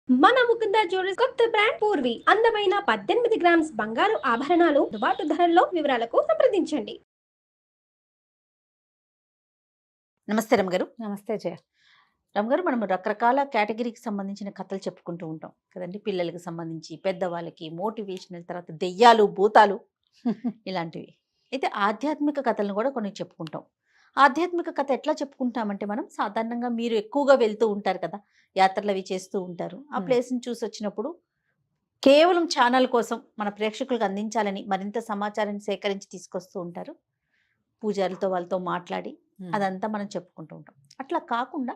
మన ముకుంద జ్యువెలర్స్ కొత్త బ్రాండ్ పూర్వి అందమైన 18 గ్రామ్స్ బంగారు ఆభరణాలు దుబాటు ధరల్లో వివరాలకు సంప్రదించండి. నమస్తే రమగారు. నమస్తే జయ. రమగారు, మనం రకరకాల కేటగిరీకి సంబంధించిన కథలు చెప్పుకుంటూ ఉంటాం కదండి. పిల్లలకి సంబంధించి, పెద్దవాళ్ళకి, మోటివేషనల్, తర్వాత దెయ్యాలు, భూతాలు ఇలాంటివి. అయితే ఆధ్యాత్మిక కథలను కూడా కొన్ని చెప్పుకుంటాం. ఆధ్యాత్మిక కథ ఎట్లా చెప్పుకుంటామంటే, మనం సాధారణంగా మీరు ఎక్కువగా వెళ్తూ ఉంటారు కదా, యాత్రలు అవి చేస్తూ ఉంటారు. ఆ ప్లేస్ని చూసి వచ్చినప్పుడు కేవలం ఛానల్ కోసం మన ప్రేక్షకులకు అందించాలని మరింత సమాచారాన్ని సేకరించి తీసుకొస్తూ ఉంటారు. పూజారులతో వాళ్ళతో మాట్లాడి అదంతా మనం చెప్పుకుంటూ ఉంటాం. అట్లా కాకుండా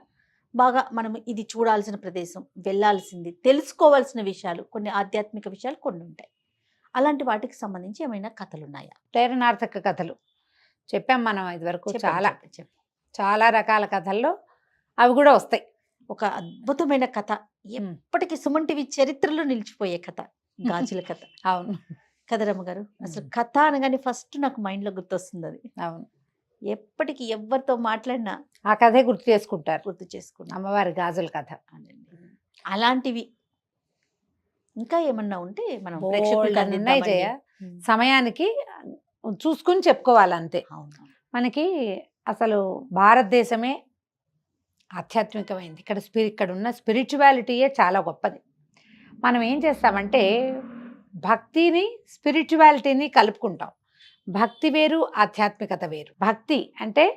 బాగా మనం ఇది చూడాల్సిన ప్రదేశం, వెళ్ళాల్సింది, తెలుసుకోవాల్సిన విషయాలు, కొన్ని ఆధ్యాత్మిక విషయాలు కొన్ని ఉంటాయి. అలాంటి వాటికి సంబంధించి ఏమైనా కథలు ఉన్నాయా? ప్రేరణార్థక కథలు చెప్పాం మనం ఇదివరకు. చాలా రకాల కథల్లో అవి కూడా వస్తాయి. ఒక అద్భుతమైన కథ, ఎప్పటికీ సుమన్ టీవీ చరిత్రలో నిలిచిపోయే కథ, గాజుల కథ. అవును కదా రమ్మగారు. అసలు కథ అనగానే ఫస్ట్ నాకు మైండ్లో గుర్తొస్తుంది అది. అవును, ఎప్పటికీ ఎవరితో మాట్లాడినా ఆ కథే గుర్తు చేసుకుంటారు. గుర్తు చేసుకున్నాం అమ్మవారి గాజుల కథ. అలాంటివి ఇంకా ఏమన్నా ఉంటే మనం బోల్డన్ని ఉన్నాయి జయ. సమయానికి చూసుకుని చెప్పుకోవాలంతే. మనకి అసలు భారతదేశమే ఆధ్యాత్మికమైంది. ఇక్కడ ఉన్న స్పిరిచువాలిటీయే చాలా గొప్పది. మనం ఏం చేస్తామంటే భక్తిని స్పిరిచువాలిటీని కలుపుకుంటాం. భక్తి వేరు, ఆధ్యాత్మికత వేరు. భక్తి అంటే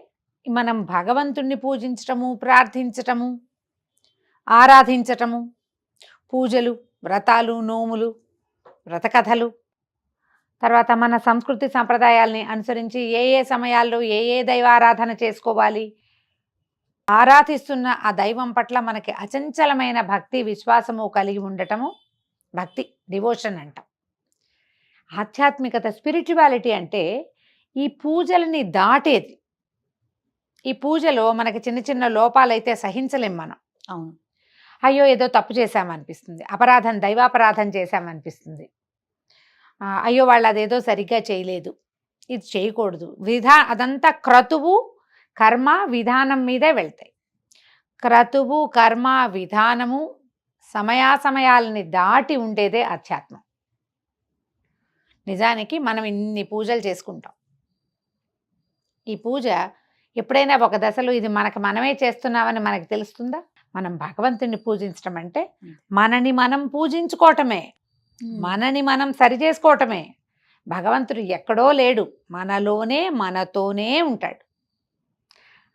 మనం భగవంతుణ్ణి పూజించటము, ప్రార్థించటము, ఆరాధించటము, పూజలు, వ్రతాలు, నోములు, వ్రతకథలు, తర్వాత మన సంస్కృతి సంప్రదాయాల్ని అనుసరించి ఏ ఏ సమయాల్లో ఏ ఏ దైవారాధన చేసుకోవాలి, ఆరాధిస్తున్న ఆ దైవం పట్ల మనకి అచంచలమైన భక్తి విశ్వాసము కలిగి ఉండటము భక్తి, డివోషన్ అంటాం. ఆధ్యాత్మికత, స్పిరిచువాలిటీ అంటే ఈ పూజలని దాటేది. ఈ పూజలో మనకి చిన్న చిన్న లోపాలైతే సహించలేం మనం. అవును, అయ్యో ఏదో తప్పు చేశామనిపిస్తుంది, అపరాధం, దైవాపరాధం చేశామనిపిస్తుంది. అయ్యో వాళ్ళు అదేదో సరిగ్గా చేయలేదు, ఇది చేయకూడదు. అదంతా క్రతువు, కర్మ, విధానం మీదే వెళ్తాయి. క్రతువు, కర్మ, విధానము, సమయాసమయాలని దాటి ఉండేదే ఆధ్యాత్మం. నిజానికి మనం ఇన్ని పూజలు చేసుకుంటాం. ఈ పూజ ఎప్పుడైనా ఒక దశలో ఇది మనమే చేస్తున్నామని మనకు తెలుస్తుందా? మనం భగవంతుని పూజించడం అంటే మనని మనం పూజించుకోవటమే, మనని మనం సరి చేసుకోవటమే. భగవంతుడు ఎక్కడో లేడు, మనలోనే మనతోనే ఉంటాడు.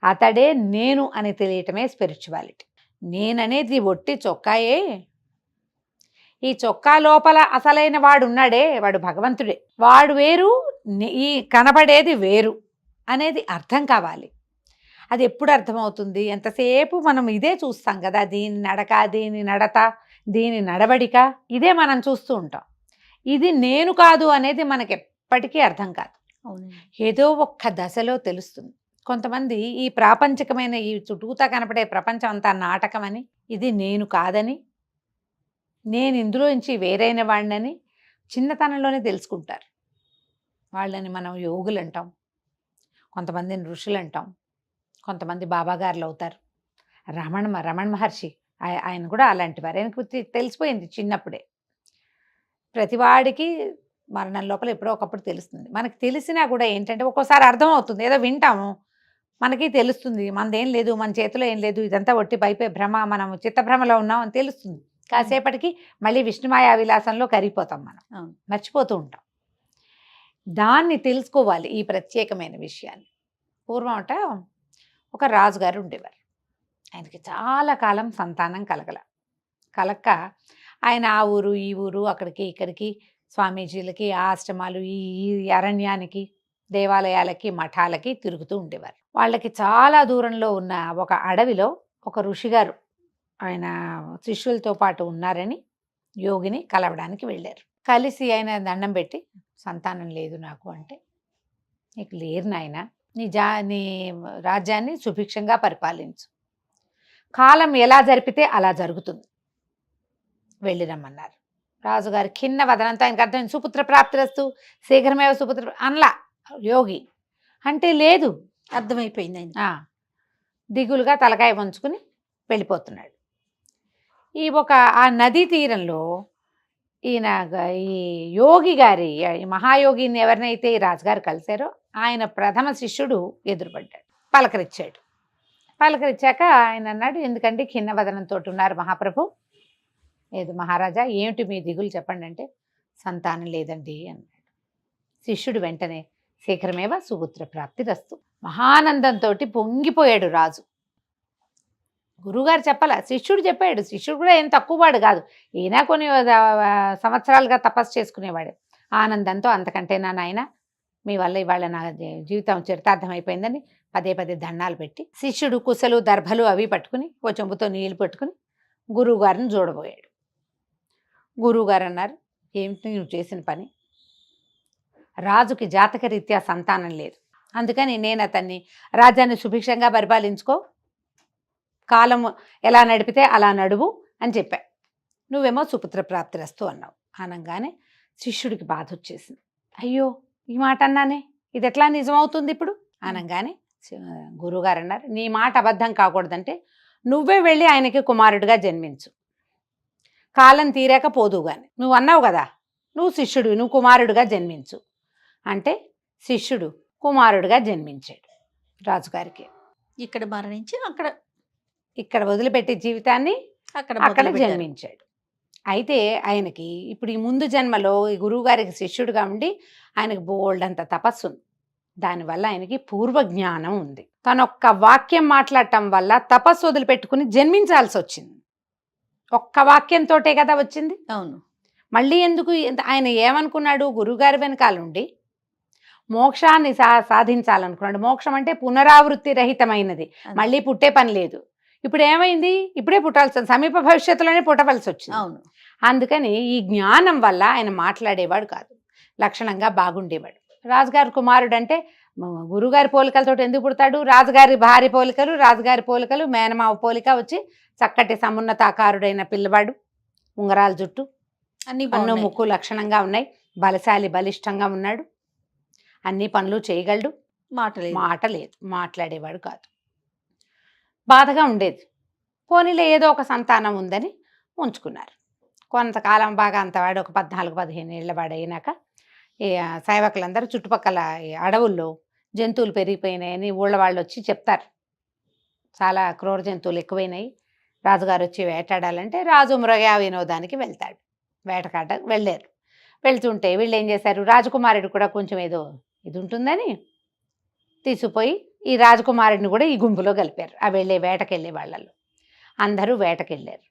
అతడే నేను అని తెలియటమే స్పిరిచువాలిటీ. నేననేది ఒట్టి చొక్కాయే. ఈ చొక్కా లోపల అసలైన వాడు ఉన్నాడే, వాడు భగవంతుడే. వాడు వేరు, ఈ కనబడేది వేరు అనేది అర్థం కావాలి. అది ఎప్పుడు అర్థమవుతుంది? ఎంతసేపు మనం ఇదే చూస్తాం కదా, దీని నడక, దీని నడత, దీని నడవడిక, ఇదే మనం చూస్తూ ఉంటాం. ఇది నేను కాదు అనేది మనకి ఎప్పటికీ అర్థం కాదు. ఏదో ఒక్క దశలో తెలుస్తుంది. కొంతమంది ఈ ప్రాపంచికమైన ఈ చుట్టూతా కనపడే ప్రపంచం అంతా నాటకమని, ఇది నేను కాదని, నేను ఇందులో నుంచి వేరైన వాడినని చిన్నతనంలోనే తెలుసుకుంటారు. వాళ్ళని మనం యోగులు అంటాం, కొంతమందిని ఋషులు అంటాం, కొంతమంది బాబాగారులు అవుతారు. రమణ మహర్షి ఆయన కూడా అలాంటి వారు. ఆయనకు తెలిసిపోయింది చిన్నప్పుడే. ప్రతివాడికి మరణం లోపల ఎప్పుడో ఒకప్పుడు తెలుస్తుంది. మనకి తెలిసినా కూడా ఏంటంటే ఒక్కోసారి అర్థం అవుతుంది, ఏదో వింటాము, మనకి తెలుస్తుంది మనదేం లేదు, మన చేతిలో ఏం లేదు, ఇదంతా ఒట్టి పైపే భ్రమ, మనం చిత్తభ్రమలో ఉన్నాం అని తెలుస్తుంది. కాసేపటికి మళ్ళీ విష్ణుమాయా విలాసంలో కరిగిపోతాం, మనం మర్చిపోతూ ఉంటాం. దాన్ని తెలుసుకోవాలి, ఈ ప్రత్యేకమైన విషయాన్ని. పూర్వం ఒక రాజుగారు ఉండేవారు. ఆయనకి చాలా కాలం సంతానం కలక్క ఆయన ఆ ఊరు ఈ ఊరు, అక్కడికి ఇక్కడికి, స్వామీజీలకి, ఆశ్రమాలు, ఈ అరణ్యానికి, దేవాలయాలకి, మఠాలకి తిరుగుతూ ఉండేవారు. వాళ్ళకి చాలా దూరంలో ఉన్న ఒక అడవిలో ఒక ఋషిగారు ఆయన శిష్యులతో పాటు ఉన్నారని యోగిని కలవడానికి వెళ్ళారు. కలిసి ఆయన దండం పెట్టి, సంతానం లేదు నాకు అంటే, నీకు లేరు నాయన, నీ రాజ్యాన్ని సుభిక్షంగా పరిపాలించు, కాలం ఎలా జరిపితే అలా జరుగుతుంది, వెళ్ళిరమ్మన్నారు. రాజుగారి ఖిన్న వదనంతో ఆయనకు అర్థం, సుపుత్ర ప్రాప్తిరస్తు శీఘ్రమేవ సుపుత్ర అనలా యోగి అంటే, లేదు అర్థమైపోయింది. ఆయన దిగులుగా తలకాయ వంచుకుని వెళ్ళిపోతున్నాడు. ఆ నదీ తీరంలో ఈయన ఈ యోగి గారి ఈ మహాయోగిని ఎవరినైతే ఈ రాజుగారు కలిశారో ఆయన ప్రథమ శిష్యుడు ఎదురుపడ్డాడు, పలకరించాడు. పలకరించాక ఆయన అన్నాడు, ఎందుకంటే ఖిన్నవదనంతో ఉన్నారు మహాప్రభు. లేదు మహారాజా, ఏమిటి మీ దిగులు చెప్పండి అంటే, సంతానం లేదండి అన్నాడు. శిష్యుడు వెంటనే శీఘ్రమేవ సుపుత్ర ప్రాప్తి రస్తు. మహానందంతో పొంగిపోయాడు రాజు. గురువుగారు చెప్పాల, శిష్యుడు చెప్పాడు. శిష్యుడు కూడా ఏం తక్కువవాడు కాదు, ఈయన కొన్ని సంవత్సరాలుగా తపస్సు చేసుకునేవాడు. ఆనందంతో, అంతకంటేనా నాయన, మీ వల్ల ఇవాళ నా జీవితం చరితార్థం అయిపోయిందని పదే పదే దండాలు పెట్టి, శిష్యుడు కుశలు దర్భలు అవి పట్టుకుని ఓ చెంబుతో నీళ్లు పట్టుకుని గురువుగారిని చూడబోయాడు. గురువుగారు అన్నారు, ఏమిటి నువ్వు చేసిన పని? రాజుకి జాతకరీత్యా సంతానం లేదు, అందుకని నేను అతన్ని రాజ్యాన్ని సుభిక్షంగా పరిపాలించుకో, కాలం ఎలా నడిపితే అలా నడువు అని చెప్పా. నువ్వేమో సుపుత్ర ప్రాప్తిరస్తు అన్నావు. అనగానే శిష్యుడికి బాధ వచ్చేసింది. అయ్యో, ఈ మాట అన్నానే, ఇది ఎట్లా నిజమవుతుంది ఇప్పుడు అనగానే గురువుగారు అన్నారు, నీ మాట అబద్ధం కాకూడదంటే నువ్వే వెళ్ళి ఆయనకి కుమారుడిగా జన్మించు, కాలం తీరాక పోదుగాని. నువ్వు అన్నావు కదా, నువ్వు శిష్యుడు, నువ్వు కుమారుడిగా జన్మించు అంటే శిష్యుడు కుమారుడిగా జన్మించాడు రాజుగారికి. ఇక్కడ మరణించి ఇక్కడ వదిలిపెట్టే జీవితాన్ని అక్కడ జన్మించాడు. అయితే ఆయనకి ఇప్పుడు ఈ ముందు జన్మలో ఈ గురువుగారికి శిష్యుడిగా ఉండి ఆయనకు బోల్డ్ అంత తపస్సు ఉంది. దానివల్ల ఆయనకి పూర్వజ్ఞానం ఉంది. తనొక్క వాక్యం మాట్లాడటం వల్ల తపస్సు వదిలిపెట్టుకుని జన్మించాల్సి వచ్చింది. ఒక్క వాక్యంతోటే కదా వచ్చింది. అవును. మళ్ళీ ఎందుకు? ఆయన ఏమనుకున్నాడు? గురువుగారి వెనకాలండి మోక్షాన్ని సాధించాలనుకున్నాడు. మోక్షం అంటే పునరావృత్తి రహితమైనది, మళ్ళీ పుట్టే పని లేదు. ఇప్పుడు ఏమైంది? ఇప్పుడే పుట్టాల్సి, సమీప భవిష్యత్తులోనే పుట్టవలసి వచ్చింది. అవును. అందుకని ఈ జ్ఞానం వల్ల ఆయన మాట్లాడేవాడు కాదు, లక్షణంగా బాగుండేవాడు. రాజుగారి కుమారుడు అంటే గురుగారి పోలికలతో ఎందుకు పుడతాడు? రాజుగారి భార్య పోలికలు, రాజుగారి పోలికలు, మేనమావ పోలిక వచ్చి చక్కటి సమున్నతాకారుడైన పిల్లవాడు, ఉంగరాల జుట్టు, అన్ను ముక్కు లక్షణంగా ఉన్నాయి, బలశాలి బలిష్టంగా ఉన్నాడు, అన్ని పనులు చేయగలడు. మాట లేదు, మాట్లాడేవాడు కాదు. బాధగా ఉండేది. పోనీలే ఏదో ఒక సంతానం ఉందని ఉంచుకున్నారు. కొంతకాలం బాగా అంతవాడు ఒక 14-15 ఏళ్ల వాడు అయినాక ఈ సేవకులందరూ చుట్టుపక్కల అడవుల్లో జంతువులు పెరిగిపోయినాయని ఊళ్ళ వాళ్ళు వచ్చి చెప్తారు. చాలా క్రూర జంతువులు ఎక్కువైనాయి, రాజుగారు వచ్చి వేటాడాలంటే రాజు మృగయా వినోదానికి వెళ్తాడు. వేటకాట వెళ్ళారు. వెళ్తుంటే వీళ్ళు ఏం చేశారు, రాజకుమారుడు కూడా కొంచెం ఏదో ఇది ఉంటుందని తీసుకుపోయి ఈ రాజకుమారుడిని కూడా ఈ గుంపులో కలిపారు. ఆ వేటకెళ్ళే వాళ్ళల్లో అందరూ వేటకెళ్ళారు.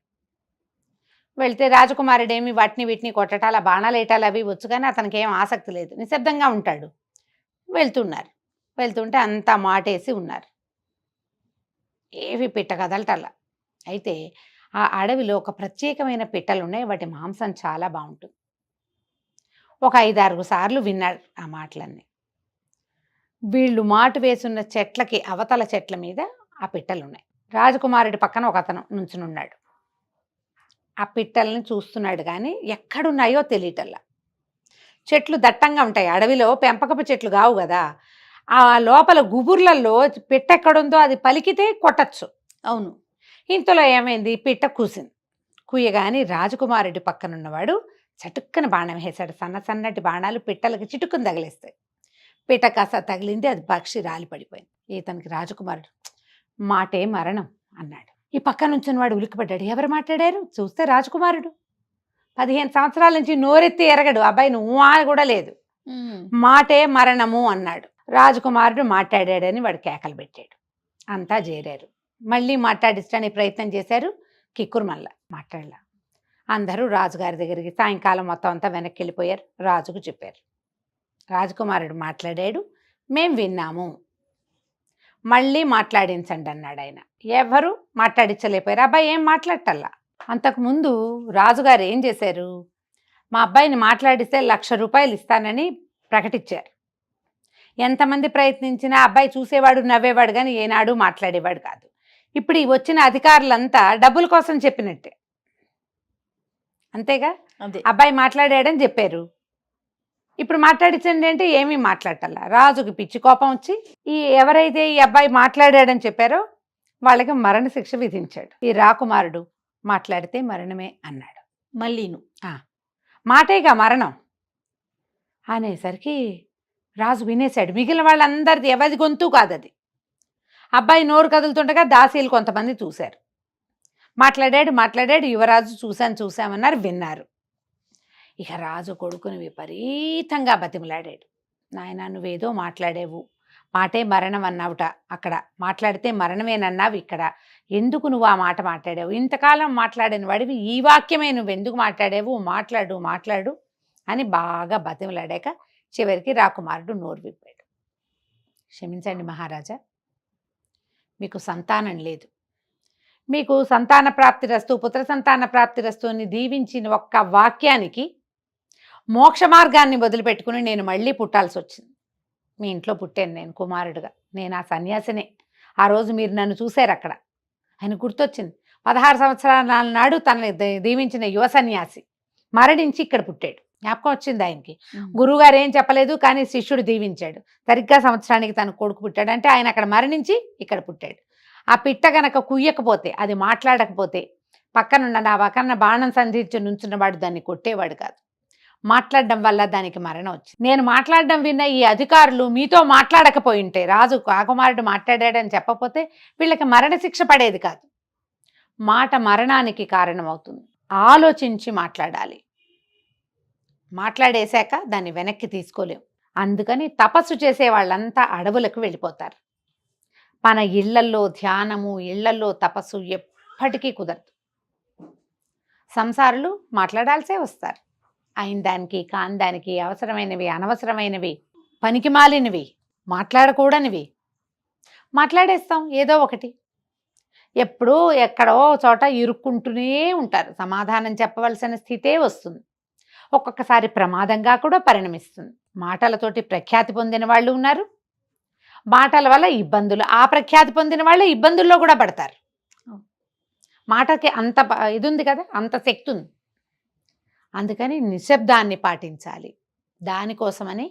వెళ్తే రాజకుమారుడు ఏమి వాటిని వీటిని కొట్టటాల, బాణాలు వేయటాలు అవి వచ్చు, కానీ అతనికి ఏం ఆసక్తి లేదు, నిశ్శబ్దంగా ఉంటాడు. వెళ్తుంటే అంతా మాటేసి ఉన్నారు, ఏవి పిట్ట కదలటల్లా. అయితే ఆ అడవిలో ఒక ప్రత్యేకమైన పిట్టలు ఉన్నాయి, వాటి మాంసం చాలా బాగుంటుంది. ఒక 5-6 సార్లు విన్నాడు ఆ మాటలన్నీ. వీళ్ళు మాటు వేసున్న చెట్లకి అవతల చెట్ల మీద ఆ పిట్టలు ఉన్నాయి. రాజకుమారుడి పక్కన ఒక అతను నుంచునున్నాడు. ఆ పిట్టల్ని చూస్తున్నాడు, కానీ ఎక్కడున్నాయో తెలియటల్లా. చెట్లు దట్టంగా ఉంటాయి, అడవిలో పెంపకపు చెట్లు కావు కదా. ఆ లోపల గుబుర్లలో పిట్ట ఎక్కడుందో అది పలికితే కొట్టచ్చు. అవును. ఇంతలో ఏమైంది, పిట్ట కూసింది. కూయగాని రాజకుమారుడి పక్కనున్నవాడు చటుక్కన బాణం వేశాడు. సన్నటి బాణాలు పిట్టలకి చిటుక్కుని తగిలేస్తాయి. పిట్ట కాస్త తగిలింది, అది పక్షి రాలి పడిపోయింది. ఇతనికి రాజకుమారుడు మాటే మరణం అన్నాడు. ఈ పక్క నుంచి వాడు ఉలిక్కిపడ్డాడు. ఎవరు మాట్లాడారు? చూస్తే రాజకుమారుడు. 15 సంవత్సరాల నుంచి నోరెత్తి ఎరగడు అబ్బాయి, నువ్వు కూడా లేదు. మాటే మరణము అన్నాడు. రాజకుమారుడు మాట్లాడాడని వాడు కేకలు పెట్టాడు. అంతా చేరారు. మళ్ళీ మాట్లాడించడానికి ప్రయత్నం చేశారు. కిక్కురు మళ్ళా మాట్లాడలా. అందరూ రాజుగారి దగ్గరికి సాయంకాలం మొత్తం అంతా వెనక్కి వెళ్ళిపోయారు. రాజుకు చెప్పారు. రాజకుమారుడు మాట్లాడాడు, మేం విన్నాము, మళ్ళీ మాట్లాడించండి అన్నాడు ఆయన. ఎవరు మాట్లాడించలేకపోయారు. అబ్బాయి ఏం మాట్లాడటల్లా. అంతకుముందు రాజుగారు ఏం చేశారు, మా అబ్బాయిని మాట్లాడిస్తే 1,00,000 రూపాయలు ఇస్తానని ప్రకటించారు. ఎంతమంది ప్రయత్నించినా అబ్బాయి చూసేవాడు, నవ్వేవాడు, కానీ ఏనాడు మాట్లాడేవాడు కాదు. ఇప్పుడు ఈ వచ్చిన అధికారులంతా డబ్బుల కోసం చెప్పినట్టే, అంతేగా. అబ్బాయి మాట్లాడాడని చెప్పారు, ఇప్పుడు మాట్లాడించండి అంటే ఏమీ మాట్లాడటల్లా. రాజుకి పిచ్చి కోపం వచ్చి ఎవరైతే ఈ అబ్బాయి మాట్లాడాడని చెప్పారో వాళ్ళకి మరణశిక్ష విధించాడు. ఈ రాకుమారుడు మాట్లాడితే మరణమే అన్నాడు. మళ్ళీను. మాటేగా మరణం అనేసరికి రాజు వినేశాడు. మిగిలిన వాళ్ళందరిది ఎవరి గొంతు కాదు అది. అబ్బాయి నోరు కదులుతుండగా దాసీలు కొంతమంది చూశారు. మాట్లాడాడు. యువరాజు చూశామన్నారు, విన్నారు. ఇక రాజు కొడుకుని విపరీతంగా బతిమలాడాడు. నాయనా, నువ్వేదో మాట్లాడేవు, మాటే మరణం అన్నావుట అక్కడ, మాట్లాడితే మరణమేనన్నావు ఇక్కడ, ఎందుకు నువ్వు ఆ మాట మాట్లాడావు? ఇంతకాలం మాట్లాడిన వాడివి ఈ వాక్యమే నువ్వెందుకు మాట్లాడావు? మాట్లాడు అని బాగా బతిమలాడాక చివరికి రాకుమారుడు నోరు విప్పాడు. క్షమించండి మహారాజా, మీకు సంతానం లేదు, మీకు సంతాన ప్రాప్తిరస్తు, పుత్ర సంతాన ప్రాప్తిరస్తు అని దీవించిన ఒక్క వాక్యానికి మోక్ష మార్గాన్ని వదిలిపెట్టుకుని నేను మళ్ళీ పుట్టాల్సి వచ్చింది. మీ ఇంట్లో పుట్టాను నేను కుమారుడుగా, నేను ఆ సన్యాసినే. ఆ రోజు మీరు నన్ను చూశారు అక్కడ. ఆయన గుర్తొచ్చింది. 16 సంవత్సరాల నాడు తనని దీవించిన యువ సన్యాసి మరణించి ఇక్కడ పుట్టాడు. జ్ఞాపకం వచ్చింది ఆయనకి. గురువుగారు ఏం చెప్పలేదు, కానీ శిష్యుడు దీవించాడు. సరిగ్గా సంవత్సరానికి తన కొడుకు పుట్టాడు. అంటే ఆయన అక్కడ మరణించి ఇక్కడ పుట్టాడు. ఆ పిట్ట గనక కుయ్యకపోతే, అది మాట్లాడకపోతే, నా పక్కన బాణం సంధించి నుంచున్నవాడు దాన్ని కొట్టేవాడు కాదు. మాట్లాడడం వల్ల దానికి మరణం వచ్చింది. నేను మాట్లాడడం విన్న ఈ అధికారులు మీతో మాట్లాడకపోయి ఉంటే, రాజు కాకుమారుడు మాట్లాడాడని చెప్పకపోతే వీళ్ళకి మరణశిక్ష పడేది కాదు. మాట మరణానికి కారణమవుతుంది. ఆలోచించి మాట్లాడాలి. మాట్లాడేశాక దాన్ని వెనక్కి తీసుకోలేం. అందుకని తపస్సు చేసే వాళ్ళంతా అడవులకు వెళ్ళిపోతారు. మన ఇళ్లల్లో ధ్యానము, ఇళ్లల్లో తపస్సు ఎప్పటికీ కుదరదు. సంసారులు మాట్లాడాల్సే వస్తారు. అయిన దానికి కాని దానికి, అవసరమైనవి అనవసరమైనవి, పనికిమాలినవి, మాట్లాడకూడనివి మాట్లాడేస్తాం ఏదో ఒకటి. ఎప్పుడూ ఎక్కడో చోట ఇరుక్కుంటూనే ఉంటారు. సమాధానం చెప్పవలసిన స్థితే వస్తుంది. ఒక్కొక్కసారి ప్రమాదంగా కూడా పరిణమిస్తుంది. మాటలతోటి ప్రఖ్యాతి పొందిన వాళ్ళు ఉన్నారు, మాటల వల్ల ఇబ్బందులు, ఆ ప్రఖ్యాతి పొందిన వాళ్ళే ఇబ్బందుల్లో కూడా పడతారు. మాటకి అంత ఇది ఉంది కదా, అంత శక్తి ఉంది. అందుకని నిశ్శబ్దాన్ని పాటించాలి. దానికోసమని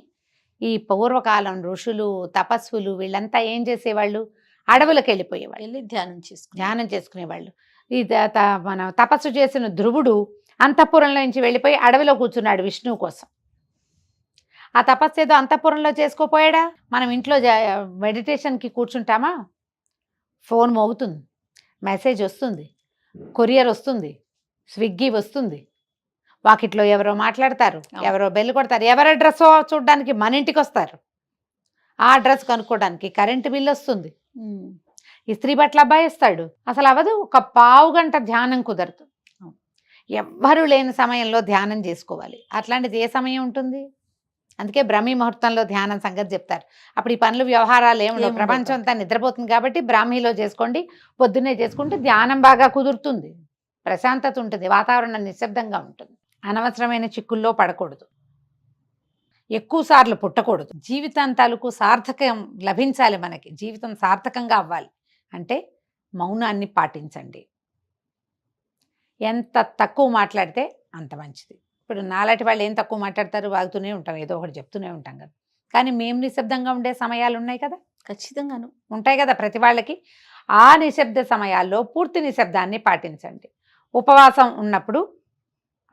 ఈ పూర్వకాలం ఋషులు, తపస్సులు వీళ్ళంతా ఏం చేసేవాళ్ళు? అడవులకు వెళ్ళిపోయేవాళ్ళు, వెళ్ళి ధ్యానం చేసుకునేవాళ్ళు. ఈ మన తపస్సు చేసిన ధ్రువుడు అంతఃపురంలో నుంచి వెళ్ళిపోయి అడవిలో కూర్చున్నాడు విష్ణువు కోసం. ఆ తపస్సు ఏదో అంతఃపురంలో చేసుకోపోయాడా? మనం ఇంట్లో మెడిటేషన్కి కూర్చుంటామా, ఫోన్ మోగుతుంది, మెసేజ్ వస్తుంది, కొరియర్ వస్తుంది, స్విగ్గీ వస్తుంది, వాకిట్లో ఎవరో మాట్లాడతారు, ఎవరో బెల్లు కొడతారు, ఎవరి అడ్రస్ చూడడానికి మన ఇంటికి వస్తారు, ఆ అడ్రస్ కనుక్కోవడానికి కరెంటు బిల్లు వస్తుంది, ఇస్త్రీ బట్టల అబ్బాయి ఇస్తాడు. అసలు అవదు. ఒక పావు గంట ధ్యానం కుదరదు. ఎవ్వరూ లేని సమయంలో ధ్యానం చేసుకోవాలి. అట్లాంటిది ఏ సమయం ఉంటుంది? అందుకే బ్రహ్మీ ముహూర్తంలో ధ్యానం సంగతి చెప్తారు. అప్పుడు ఈ పనులు వ్యవహారాలు ఏముండవు, ప్రపంచం అంతా నిద్రపోతుంది. కాబట్టి బ్రాహ్మీలో చేసుకోండి, పొద్దున్నే చేసుకుంటే ధ్యానం బాగా కుదురుతుంది, ప్రశాంతత ఉంటుంది, వాతావరణం నిశ్శబ్దంగా ఉంటుంది. అనవసరమైన చిక్కుల్లో పడకూడదు, ఎక్కువ సార్లు పుట్టకూడదు. జీవితాంతాలకు సార్థకం లభించాలి. మనకి జీవితం సార్థకంగా అవ్వాలి అంటే మౌనాన్ని పాటించండి. ఎంత తక్కువ మాట్లాడితే అంత మంచిది. ఇప్పుడు నాలాంటి వాళ్ళు ఏం తక్కువ మాట్లాడతారు, వాగుతూనే ఉంటాం, ఏదో ఒకటి చెప్తూనే ఉంటాం కదా. కానీ మేము నిశ్శబ్దంగా ఉండే సమయాలు ఉన్నాయి కదా, ఖచ్చితంగాను ఉంటాయి కదా ప్రతి వాళ్ళకి. ఆ నిశ్శబ్ద సమయాల్లో పూర్తి నిశ్శబ్దాన్ని పాటించండి. ఉపవాసం ఉన్నప్పుడు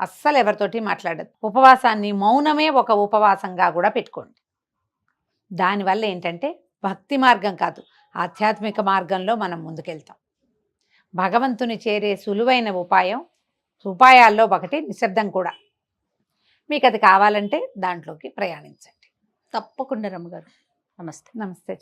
అస్సలు ఎవరితోటి మాట్లాడదు. ఉపవాసాన్ని, మౌనమే ఒక ఉపవాసంగా కూడా పెట్టుకోండి. దానివల్ల ఏంటంటే భక్తి మార్గం కాదు, ఆధ్యాత్మిక మార్గంలో మనం ముందుకెళ్తాం. భగవంతుని చేరే సులువైన ఉపాయాల్లో ఒకటి నిశ్శబ్దం కూడా. మీకు అది కావాలంటే దాంట్లోకి ప్రయాణించండి. తప్పకుండా రమ్మగారు. నమస్తే. నమస్తే.